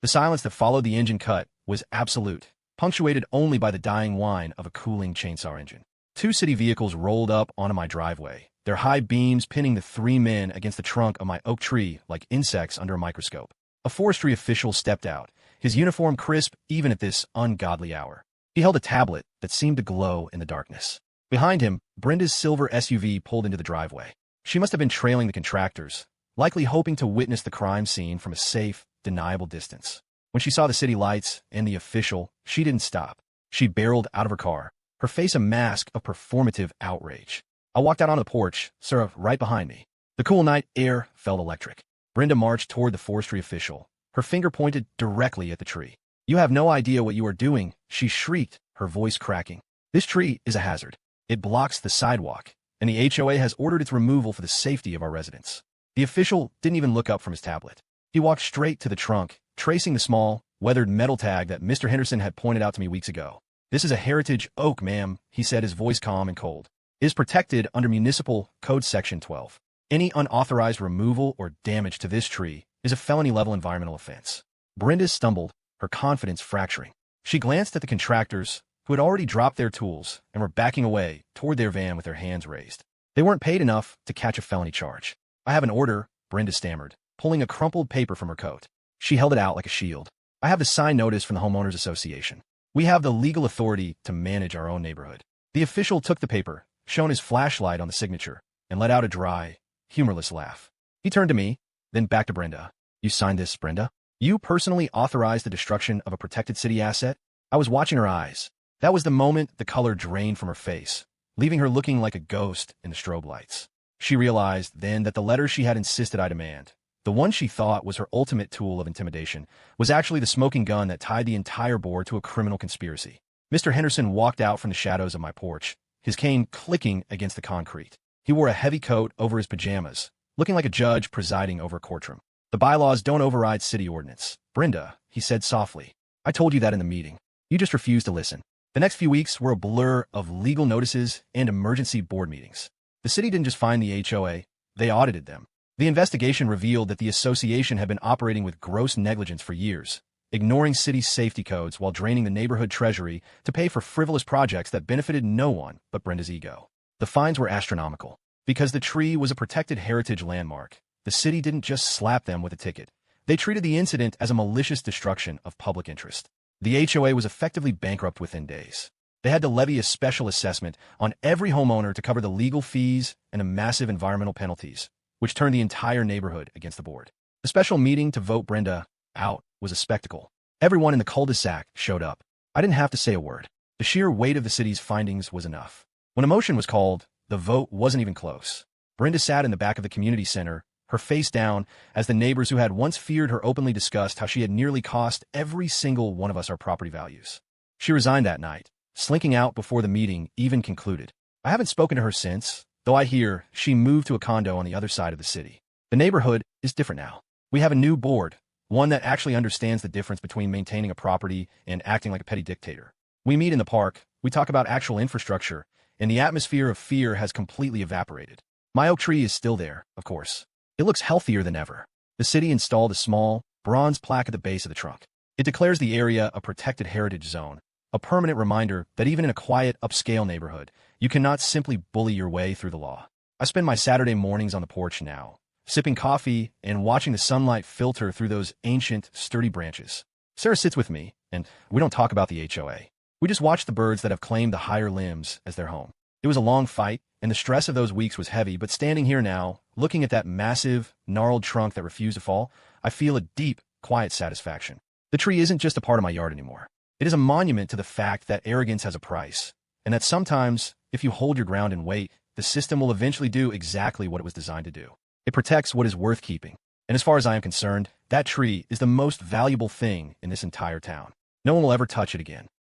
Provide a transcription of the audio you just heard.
The silence that followed the engine cut was absolute, punctuated only by the dying whine of a cooling chainsaw engine. Two city vehicles rolled up onto my driveway, their high beams pinning the three men against the trunk of my oak tree like insects under a microscope. A forestry official stepped out, his uniform crisp even at this ungodly hour. He held a tablet that seemed to glow in the darkness. Behind him, Brenda's silver SUV pulled into the driveway. She must have been trailing the contractors, likely hoping to witness the crime scene from a safe, deniable distance. When she saw the city lights and the official, she didn't stop. She barreled out of her car, her face a mask of performative outrage. I walked out onto the porch, Sarah right behind me. The cool night air felt electric. Brenda marched toward the forestry official, her finger pointed directly at the tree. "You have no idea what you are doing," she shrieked, her voice cracking. "This tree is a hazard. It blocks the sidewalk, and the HOA has ordered its removal for the safety of our residents." The official didn't even look up from his tablet. He walked straight to the trunk, tracing the small, weathered metal tag that Mr. Henderson had pointed out to me weeks ago. "This is a heritage oak, ma'am," he said, his voice calm and cold. "It is protected under Municipal Code Section 12. Any unauthorized removal or damage to this tree is a felony-level environmental offense." Brenda stumbled, her confidence fracturing. She glanced at the contractors, who had already dropped their tools and were backing away toward their van with their hands raised. They weren't paid enough to catch a felony charge. "I have an order," Brenda stammered, pulling a crumpled paper from her coat. She held it out like a shield. "I have the signed notice from the Homeowners Association. We have the legal authority to manage our own neighborhood." The official took the paper, shone his flashlight on the signature, and let out a dry, humorless laugh. He turned to me, then back to Brenda. "You signed this, Brenda? You personally authorized the destruction of a protected city asset?" I was watching her eyes. That was the moment the color drained from her face, leaving her looking like a ghost in the strobe lights. She realized then that the letter she had insisted I demand, the one she thought was her ultimate tool of intimidation, was actually the smoking gun that tied the entire board to a criminal conspiracy. Mr. Henderson walked out from the shadows of my porch, his cane clicking against the concrete. He wore a heavy coat over his pajamas, looking like a judge presiding over a courtroom. "The bylaws don't override city ordinance, Brenda," he said softly. "I told you that in the meeting. You just refused to listen." The next few weeks were a blur of legal notices and emergency board meetings. The city didn't just find the HOA, they audited them. The investigation revealed that the association had been operating with gross negligence for years, ignoring city safety codes while draining the neighborhood treasury to pay for frivolous projects that benefited no one but Brenda's ego. The fines were astronomical. Because the tree was a protected heritage landmark, the city didn't just slap them with a ticket. They treated the incident as a malicious destruction of public interest. The HOA was effectively bankrupt within days. They had to levy a special assessment on every homeowner to cover the legal fees and the massive environmental penalties, which turned the entire neighborhood against the board. The special meeting to vote Brenda out was a spectacle. Everyone in the cul-de-sac showed up. I didn't have to say a word. The sheer weight of the city's findings was enough. When a motion was called, the vote wasn't even close. Brenda sat in the back of the community center, her face down, as the neighbors who had once feared her openly discussed how she had nearly cost every single one of us our property values. She resigned that night, slinking out before the meeting even concluded. I haven't spoken to her since, though I hear she moved to a condo on the other side of the city. The neighborhood is different now. We have a new board, one that actually understands the difference between maintaining a property and acting like a petty dictator. We meet in the park, we talk about actual infrastructure, and the atmosphere of fear has completely evaporated. My oak tree is still there, of course. It looks healthier than ever. The city installed a small, bronze plaque at the base of the trunk. It declares the area a protected heritage zone, a permanent reminder that even in a quiet, upscale neighborhood, you cannot simply bully your way through the law. I spend my Saturday mornings on the porch now, sipping coffee and watching the sunlight filter through those ancient, sturdy branches. Sarah sits with me, and we don't talk about the HOA. We just watch the birds that have claimed the higher limbs as their home. It was a long fight, and the stress of those weeks was heavy, but standing here now, looking at that massive, gnarled trunk that refused to fall, I feel a deep, quiet satisfaction. The tree isn't just a part of my yard anymore. It is a monument to the fact that arrogance has a price, and that sometimes, if you hold your ground and wait, the system will eventually do exactly what it was designed to do. It protects what is worth keeping. And as far as I am concerned, that tree is the most valuable thing in this entire town. No one will ever touch it again.